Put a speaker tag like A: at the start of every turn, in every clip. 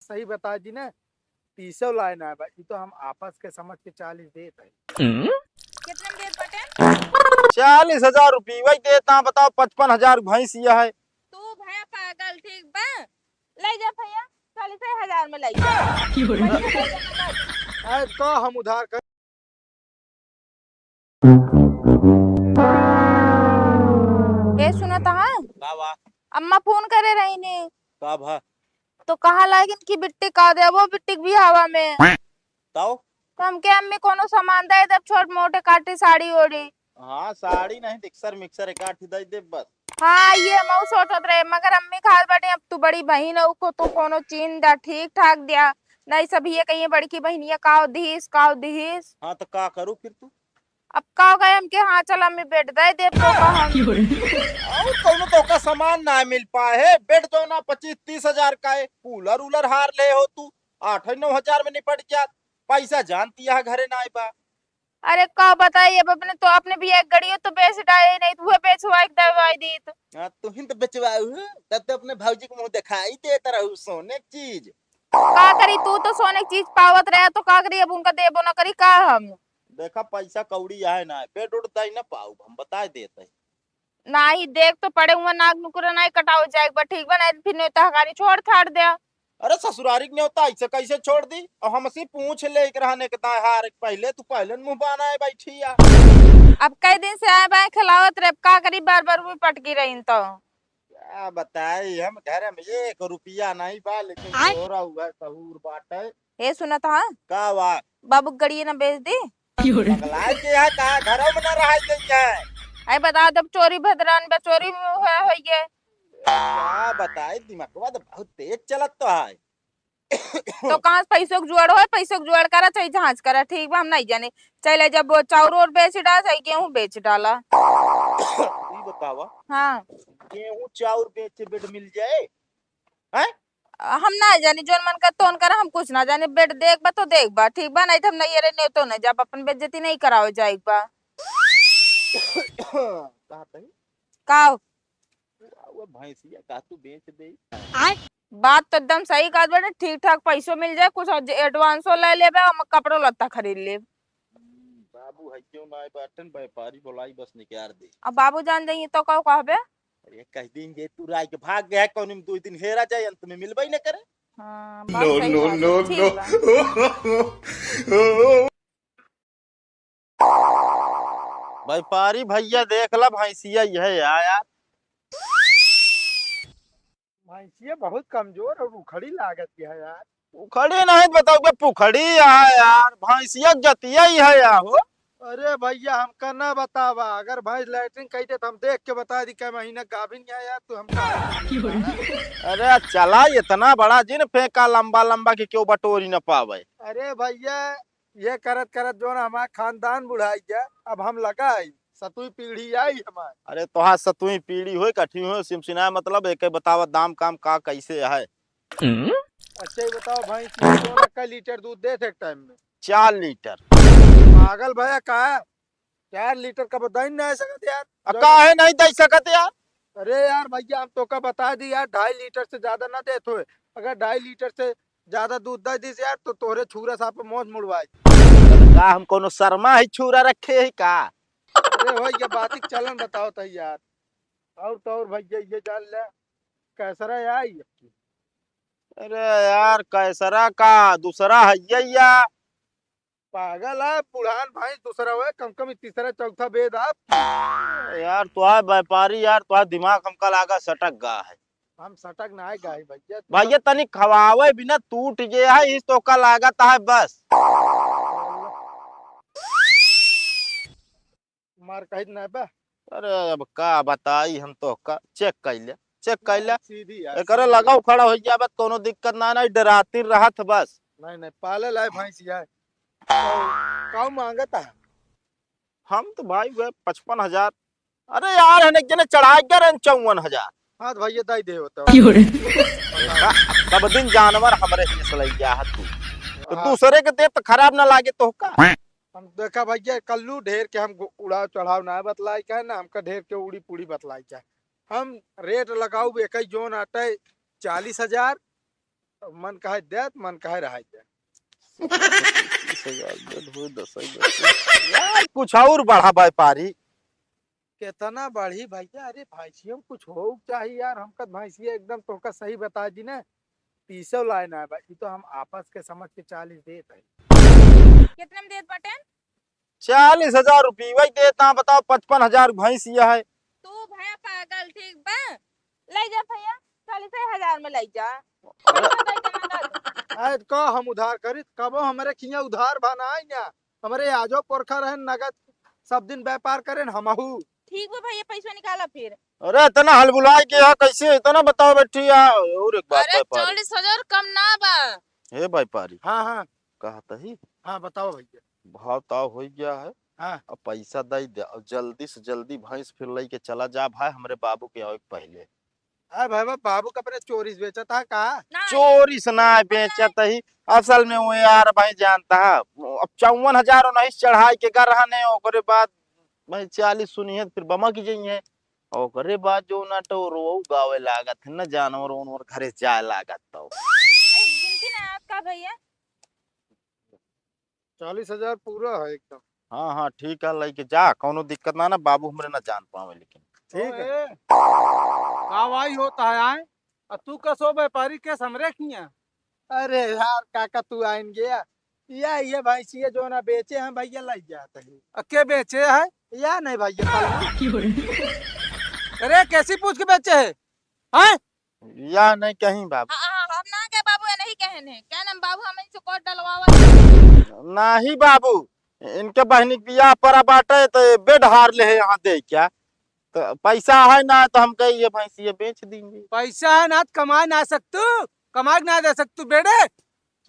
A: सही बता दी ना। 300 लाइन है भाई, ये तो हम आपस के समझ के 40 देते हैं।
B: कितने में देत बटे?
C: 40,000 रुपये वही देता। बताओ 55,000 भैंसिया है।
B: तू भैया पागल ठीक बा। ले जा भैया, 40,000 में ले जा। पैसा ले जा मत।
A: अरे तो हम उधार कर।
B: ए सुना था,
C: का बा?
B: अम्मा फोन करे रही ने।
C: का भा?
B: तो कहा लागिन की बिट्टी का दे, वो बिट्टी भी हवा में।
C: ताओ?
B: तो हमके अम्मी कोनो सामान दे दे, छोट मोटे काटी साड़ी ओड़ी।
C: हाँ साड़ी नहीं, मिक्सर मिक्सर एक आठ दे दे बस।
B: हाँ ये मऊ सोचत रहे, मगर अम्मी खास बाटे अब तू बड़ी बहन है, को तो कोनो चीन दा ठीक ठाक दिया। नहीं सब ये कहिए बड़ी की बहनिया काव दीस।
C: हाँ तो का करूँ फिर तू?
B: अब का हो गए हमके, हाँ चल अम्मी बेट दे दे तो का हम।
C: और कौनो तो का सामान ना मिल पाए है। बेड जो ना 25-30 हजार का है। कूलर उलर हार ले हो तू 8-9 हजार में निपट जात। पैसा जानती है घरे ना आई बा।
B: अरे का बताइए, अब अपने तो अपने भी एक गड़ी तो बेच डाले, नहीं तो वो बेचवा एक दवाई दी तो।
C: हाँ तू ही तो बेचवाऊ तब तो अपने भाजी को मुंह दिखाई देता रहू सोने की चीज।
B: का करी, तू तो सोने की चीज पावत रहे तो का करी, अब उनका देबो ना करी का हम।
C: देखा पैसा कौड़ी है ना, बेड उड़ता ही ना पाऊ हम बता देते।
B: ना ही देख तो पड़े हुआ, नाक नुकुरा नहीं कटाओ जाए बा, ठीक बा, नहीं फिर नहीं तो हकारी छोड़ छाड़ दे।
C: अरे ससुरारी ने होता ऐसे कैसे छोड़ दी? और हमसे पूछ ले के रहने के हार पहले तू पहले मुंह बाना है बैठी या।
B: अब कई दिन से आए बाए खिलावत रहे, अब का करी, बार बार भी पटकी रही तो।
C: क्या बताए, हम घर में 1 रुपया नहीं बा, लेकिन छोरा हुआ सहूर बाटे।
B: ये सुना था,
C: का वा?
B: बाबू गड़िए ना बेच दी।
C: पगला के है का घरों में ना रह गई है।
B: आई बता जब चोरी भद्रान बे चोरी हो ये।
C: क्या बताए, दिमाग तो बहुत तेज चलत तो है।
B: तो कहाँ से पैसों का जुआड़ हो, पैसों का जुआड़ करा चाहे जहाज करा, ठीक बा हम नहीं जाने। चले जब वो चाउर और बेच डाला चाहे गेहूं बेच डाला।
C: ये बतावा,
B: हाँ
C: गेहूं चाउर बेचे बेड मिल जाए हैं?
B: हम ना जाने, जोन मन कर तोन करा, हम कुछ ना जाने। बेट देख बा तो देख बा, ठीक बा, नहीं तो हम नहीं रहे तो नहीं, जब अपन बेइज्जती नहीं कराओ जाए बा।
C: कहते हैं
B: का
C: वो भैंसिया का तू बेच दे।
B: बात तो एकदम सही कहा बेटा, ठीक ठाक पैसों मिल जाए, कुछ एडवांसो ले लेबे और कपड़ो लत्ता खरीद ले।
C: बाबू है क्यों ना बटन व्यापारी बोलाई बस निकाल दे।
B: अब बाबू जान जाइए तो कहो कहबे।
C: अरे कह देंगे तू राय के भाग गया कौन में 2 दिन हेरा जाए अंत में मिलबे न करे।
B: हाँ बात सही कहा, ठीक बा।
C: व्यापारी भैया देख ला भैंसिया यह है यार।
A: भैंसिया बहुत कमजोर और उखड़ी लागत की है यार।
C: उखड़ी नहीं बताओ पुखड़ी है यार, भैंसिया जतिया ही है यार हो।
A: अरे भैया हमका ना बतावा, अगर भैंस लैट्रिन कही थे तो हम देख के बता दी क्या महीना गाभिन है यार, तो हम
C: अरे चला इतना बड़ा जिन फेंका लंबा लंबा कि क्यों बटोरी न पावे।
A: अरे भैया ये करत करत जो ना हमारा खानदान बुढ़ाई गया, अब हम लगा आई, सतुई पीढ़ी आई हमारी।
C: अरे तोहार सतुई पीढ़ी हो कठी हो सिमसिना, मतलब एक बतावा दाम काम का कैसे है।
A: अच्छा ये बताओ भैंस जो ना कई लीटर दूध दे थे एक टाइम में?
C: 4 लीटर।
A: पागल भैया कहा 4 लीटर का बता नहीं सकते यार।
C: काहे नहीं दे सकत यार?
A: अरे यार भैया हम तो का बता दी यार, 2.5 लीटर से ज्यादा ना दे तो। अगर 2.5 लीटर से ज्यादा दूध दे दी यार तो तोरे छूरा साहब पे मौज मुड़वाई।
C: का हम कोनो शर्मा ही छुरा रखे है का?
A: अरे भैया बातिक चलन बताओ तो यार। और तो और भैया ये जान ले कैसरा यार।
C: अरे यार कैसरा का दूसरा है या?
A: पागल है पुरान भाई, दूसरा हुआ कम कम तीसरा चौथा बेद आप।
C: यार तुहार व्यापारी यार, तुहार दिमाग हमका लागा सटक गा है।
A: हम सटक ना है गाय भैया।
C: भैया तनी खवावे बिना टूट जे है इस तो का लागत है बस।
A: मार कही ना बा।
C: अरे अब का बताई हम तो का चेक कर ले
A: सीधी यार
C: एकरे लगाओ खड़ा हो जाबे कोनो दिक्कत ना, नहीं डराती रहत बस।
A: नहीं नहीं पाले लाए भैंस यार। काऊ मांगता है?
C: हम तो भाई वे 55,000। अरे यार है जने चढ़ाई कर 54,000।
A: हाँ तो भैया दाई दे होता
C: सब दिन जानवर हमरे हिस्से गया है तू तो
A: हाँ।
C: दूसरे के देख तो खराब ना लागे तो का।
A: हम देखा भैया कल्लू ढेर के हम उड़ाव चढ़ाव ना बतलाई क्या ना, हमका ढेर के उड़ी पूड़ी बतलाई क्या। हम रेट लगाऊ एक जोन आटे 40,000 मन कहे देत मन कहे रहा दे।
C: 20,000 बेड हो 10,000 यार कुछ और बढ़ा व्यापारी।
A: कितना बढ़ी भैया, अरे भैंसियों में कुछ हो चाहिए यार, हमका भैंसिया एकदम तोका सही बता दी ना, 30 लाइन है भाई, तो हम आपस के समझ के 40 देते हैं।
B: कितने में देत बाटे?
C: 40,000 रुपये वही देता, बताओ 55,000 भैंसिया है।
B: तू भैया पागल ठीक बा, ले जा भैया 40,000 में ले जा। पैसा दे के नगद।
A: आज का हम उधार करी कबो हमारे खिया उधार बनाई ना, हमारे आजो पुरखा रहे नगद सब दिन व्यापार करें हमहू।
B: ठीक बा भैया, पैसा निकाला फिर।
C: अरे इतना हलबुलाई के यहाँ कैसे इतना बताओ बैठी और एक बात
B: अरे
C: व्यापारी
B: 40,000 कम ना बा।
C: हे व्यापारी
A: हाँ हाँ
C: कहता ही
A: हाँ बताओ भैया।
C: भाव ताव हो गया है।
A: हाँ
C: अब पैसा दे दे और जल्दी से जल्दी भैंस फिर ले के चला जा भाई हमरे बाबू के आवे के पहले।
A: अरे भाई बाबू कपड़े चोरी से बेचा था का?
C: चोरी से ना बेचत ही, असल में वो यार भाई जानता है अब 54,000 नहीं चढ़ाई के कर रहने ओकरे बाद भाई 40 सुनी है फिर बमा की जाइए ओकरे बाद जो ना तो रो गावे लागत है ना जानवर उनवर घरे जाए लागत तो
B: गिनती ना आपका भैया।
A: 40,000 पूरा है एकदम।
C: हाँ हाँ ठीक है लेके जा कोनो दिक्कत ना ना बाबू हमरे ना जान पावे लेकिन
A: ठीक है।
D: कावाई होता है आए और तू कसो व्यापारी के समरे किया।
A: अरे यार काका तू आइन गया, या ये भैंसिया जो ना बेचे हैं भैया लग जाते हैं।
D: अके बेचे है?
A: या नहीं भैया
D: अरे कैसी पूछ के बेचे है? हैं?
C: या नहीं कहीं बाबू
B: हम ना के बाबू नहीं कहने क्या नाम बाबू हम इनसे कोट डलवावा।
C: नहीं बाबू इनके बहनी के बियाह पर बाटे तो बेड हार ले है यहाँ दे क्या तो पैसा है ना तो हम कही ये भैंस ये बेच देंगे।
D: पैसा है ना तो कमा ना सकतू, कमा ना दे सकतू बेटे।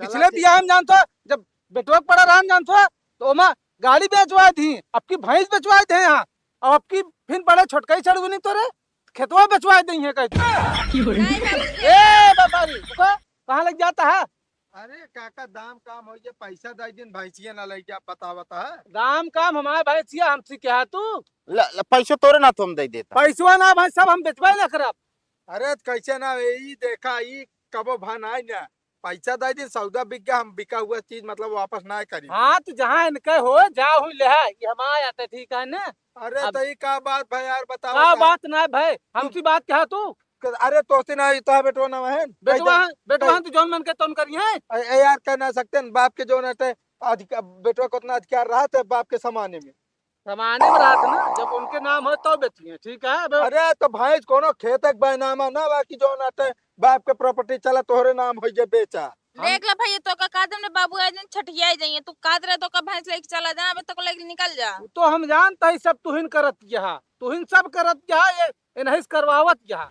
D: पिछले
A: ठीक।
D: बियाह में जानतो जब बेटवा पड़ा रहा जानतो तो ओमा गाड़ी बेचवाए थी, अब की भैंस बेचवाए थे यहाँ, और अब की फिर बड़े छोटका ही चढ़ नहीं तो रे खेतवा बेचवाए दी है कहती। ए व्यापारी रुको, कहाँ लग जाता है?
A: अरे काका दाम काम हो गया, पैसा दे दिन भैंसिया ना लग जा पता बता है।
D: दाम काम हमारे भैंसिया हमसे क्या तू?
C: पैसे तोरे ना तुम दे देता
D: पैसवा ना भाई सब हम बेचवाए ना करब।
A: अरे तो कैसे ना यही देखा ई कबो भान आई ना, पैसा दे दिन सौदा बिक गया, हम बिका हुआ चीज मतलब वापस ना करी।
D: हाँ तो जहाँ इनके हो जा हुई ले है ये हमारे आते ठीक है ना।
A: अरे
D: अब-
A: तो ई का बात भाई यार बताओ
D: का बात ना भाई हमसी बात क्या तू?
A: अरे तोसे ना तो बेटो ना है
D: बेटवा तू जौन मन के तौन करी है।
A: यार कह ना सकते हैं बाप के जो ना थे बेटो को उतना अधिकार रहा था बाप के समाने में।
D: जमाने में रात ना जब उनके नाम हो तो बेचिए ठीक है।
A: अरे तो भैंस कोनो खेतक बैनामा ना बाकी जो ना थे बाप के प्रॉपर्टी चला तोहरे नाम हो जे बेचा।
B: देख ला भैया तो का कादम ने बाबू आज दिन छठिया जाइए तू काद रहे तो का भैंस लेके चला जा अबे तक लेके निकल जा।
D: तो हम जानता ही सब तुहिन करत यहाँ, तुहिन सब करत यहाँ, ये नहीं करवावत यहाँ।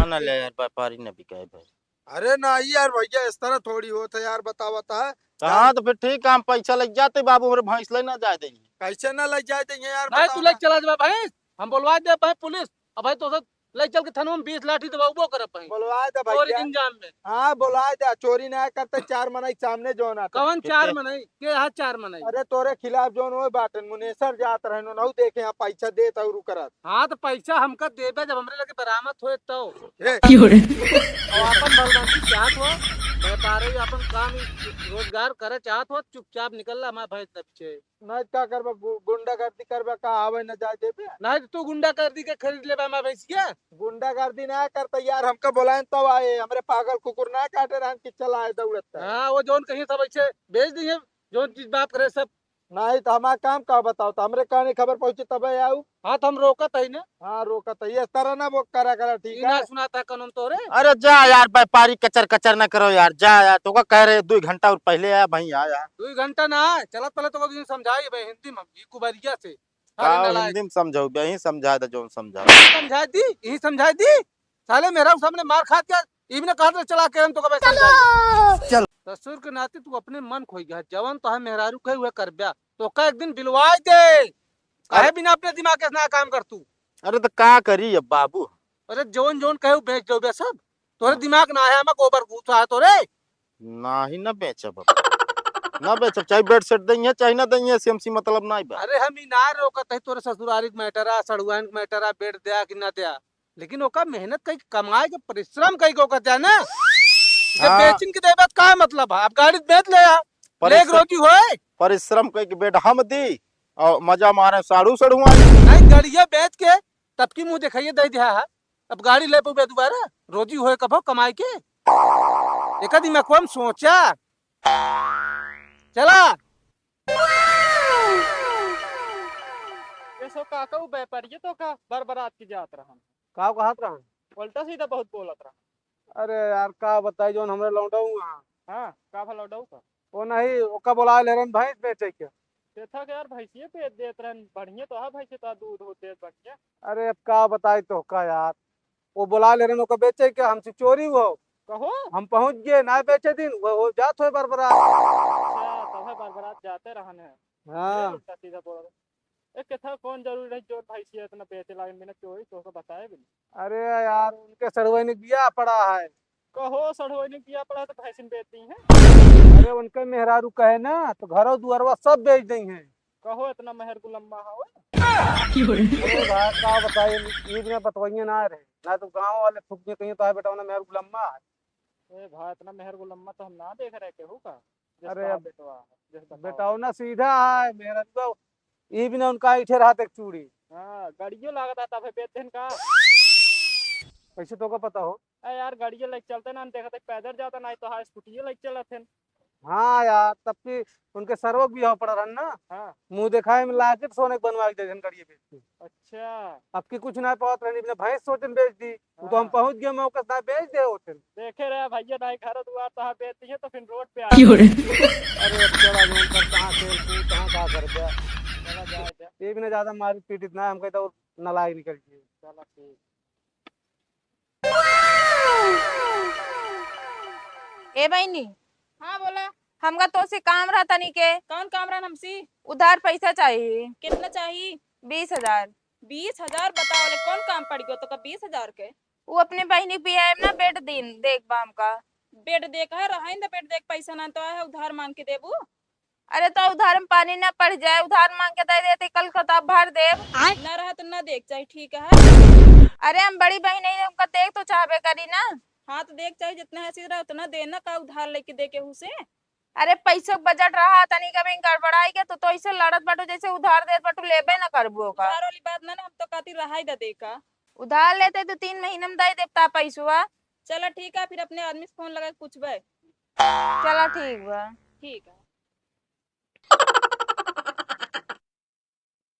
C: ना ले यार व्यापारी ने भी कहे भाई।
A: अरे नहीं यार भैया इस तरह थोड़ी होता यार बतावता है।
C: हाँ तो फिर ठीक है हम पैसा लग जाते बाबू हमारे भैंस ले ना जाए देंगे।
A: कैसे ना लग जाए देंगे यार
D: नहीं
A: बताओ
D: तू
A: ना।
D: लेके चला जा भाई, हम बोलवा दे भाई पुलिस, अब भाई तो ले चल के थाना में 20 लाठी दबावो कर भाई
A: बुलवा दे
D: चोरी
A: भैया।
D: के इंजाम में।
A: हाँ बुला दे, चोरी ना करते 4 मनाई सामने जो ना था।
D: कवन 4 मनाई के यहाँ 4 मनाई?
A: अरे तोरे खिलाफ जो हो बाटन मुनेसर जात रहे नो नहु देखे यहाँ पैसा दे तौ करत।
D: हाँ तो पैसा हमका देबे जब हमरे लगे बरामद होए तो
A: ए,
D: और अपन बलदासी चाहत हो व्यापारी अपन काम रोजगार करे चाहत हो चुपचाप निकल हमारे भैंस पीछे।
A: नहीं क्या करबा गुंडागर्दी करबा का आवे न जाए देबे।
D: नहीं तो तू गुंडा कर दी के खरीद ले हमारे भैंसिया।
A: गुंडागर्दी ना करता यार, हमका बोलाएं तब आए, हमरे पागल कुकुर ना काटे रहन कि चला आए दौड़ता।
D: हाँ वो जोन कहीं सब ऐसे बेच दिए जोन चीज बाप करे सब।
A: नहीं तो हमारा काम का बताओ तो हमरे कहने खबर पहुंची तब आऊ।
D: हाँ तो हम रोकत है ना,
A: हाँ रोका तो ये तरह ना वो करा करा ठीक
D: इना
A: है।
D: सुनाता कानून तोरे।
C: अरे जा यार व्यापारी कचर कचर ना करो यार जा यार तो का कह रहे 2 घंटा और पहले आया भाई आया
D: 2 घंटा ना चलत पहले तो दिन समझाई भाई हिंदी में ये कुबरिया से।
C: का
D: अरे
C: हिंदी में समझाओ यही समझा दे जो समझा।
D: समझाई दी यही समझाई दी साले मेरा सामने मार खा के इबने कहा चला के हम तो कबे समझाई।
C: चल।
D: ससुर के नाते तू अपने मन खोई गया जवन तो है मेहरारू कहे हुए कर ब्या तो का एक दिन बिलवाई दे काहे बिना अपने दिमाग के ना काम कर तू।
C: अरे तो का करी अब बाबू।
D: अरे जोन जोन कहे बेच दो बे सब तोरे दिमाग ना है मैं गोबर घुसा है तोरे।
C: ना ही ना बेचब ना बेचब चाहे बेड सेट देंगे चाहे ना देंगे सीएमसी मतलब ना बा।
D: अरे हम ना रोकत है तोरे ससुरारी के मैटरा सड़ुआन के मैटरा बेट दिया कि ना दिया लेकिन ओका मेहनत कई कमाए के परिश्रम कई को कहते हैं ना। जब
C: हाँ।
D: बेचिन के देबे तो का मतलब है? अब गाड़ी बेच ले यार, लेग
C: परिश्रम
D: रोगी होए।
C: परिश्रम करके बेट हम दी और मजा मारे साड़ू सड़ुआई।
D: नहीं गाड़िया बेच के तब की मुंह दिखाइए दे दिया है। अब गाड़ी ले पे दोबारा रोजी होए कभो कमाई के। एक आदमी मैं कौन सोचा चला।
E: कैसो काका वो व्यापारी तो का बरबरात की जात रहा
D: का कहत रहा?
E: उल्टा सीधा बहुत बोलत रहा।
D: अरे यार का बताई जोन हमरे लौंडाऊ
E: हाँ का भला उड़ाऊ का
D: वो नहीं ओका बोला ले रन भैंस बेचे के।
E: देखा के यार भैंसिए पे देत रहन बढ़िया तो है भैंसे तो दूध होते बढ़िया।
D: अरे अब का बताई तो का यार, वो बोला ले रन ओका बेचे के, हमसे चोरी हो।
E: कहो
D: हम पहुंच गए ना बेचे दिन वो जात हो बरबरा।
E: अच्छा तब है बरबरात जाते रहन है।
D: हाँ
E: उल्टा सीधा बोल एक कथा कौन जरूरी रही जो भैंसिए इतना बेचे लागे मैंने चोरी तो को बताए भी नहीं।
D: अरे यार उनके सरवई ने बिया पड़ा है।
E: कहो सड़ो ने किया पड़ा तो भैंसिन बेचती हैं।
D: अरे उनके मेहरारू कहे ना तो घरों दुआरवा सब बेच दी हैं।
E: कहो इतना मेहर गुलम्मा हो।
D: अरे भाई का बताई ईद में बतवइए ना रहे ना तो गांव वाले फुक में कहीं तो है बेटा मेहर गुलम्मा है।
E: ए भाई इतना मेहर गुलम्मा तो हम ना देख रहे के हो का।
D: अरे अब
E: बेटवा जिस बताओ।
D: बेटाओ ना सीधा है मेहरा तो ये भी ना उनका इठे रहा तक चूड़ी।
E: हाँ गाड़ियों लागत तब है बेचते का।
D: कैसे तो का पता हो?
E: अरे यार गाड़ियों लेके चलते ना देखते पैदल जाता नहीं तो हाँ स्कूटियों लेके चलते हैं।
D: हाँ यार तब की उनके सरवो भी हो पड़ा रहन ना।
E: हाँ
D: मुंह दिखाए में लाके सोने के बनवा के दे कड़िए बेच के।
E: अच्छा
D: अब की कुछ ना पावत रहनी बिना भैंस सोचन बेच दी वो तो हम
E: हाँ।
D: पहुंच गए मौके से ना बेच दे होते।
E: देखे रहे भैया नहीं घर दुआर तो बेचती है तो फिर रोड पे आ
D: अरे अब चला जो कर कहाँ खेल कूद कहाँ का कर दिया।
E: चला जाए
D: ये भी ना ज्यादा मारी पीट इतना हम कहते और नालायक निकल गए।
E: चला ठीक।
B: ए बहनी
F: हाँ बोला।
B: हमका तो से काम रहा तनी के
F: कौन काम रहा हमसी?
B: उधार पैसा चाहिए।
F: कितना चाहिए?
B: 20,000।
F: 20,000 बताओ ले कौन काम पड़ गयो तो का 20,000 के?
B: वो अपने बहनी पिया है ना बेट दिन देख बाम का।
F: बेड देख है रहा ना बेड देख पैसा ना तो है उधार मांग के देबू।
B: अरे तो उधार में पानी ना पड़ जाए, उधार मांग के दे देते कल खताब भर दे।
F: ना रहा तो ना देख चाहिए ठीक है।
B: अरे हम बड़ी बहन है हमका देख तो चाहबे करी ना।
F: हाँ तो देख चाहिए जितना है सीधा उतना देना का उधार लेके दे के उसे।
B: अरे पैसों का बजट रहा तनी कभी गड़बड़ाई के तो ऐसे लड़त बाटू जैसे उधार दे बाटू लेबे ना करबो का।
F: उधार वाली बात ना हम तो कहती रहा ही दे का।
B: उधार लेते तो 3 महीने में दे देता पैसवा।
F: चलो ठीक है फिर अपने आदमी से फोन लगा के पूछबे।
B: चला ठीक बा।
F: ठीक है।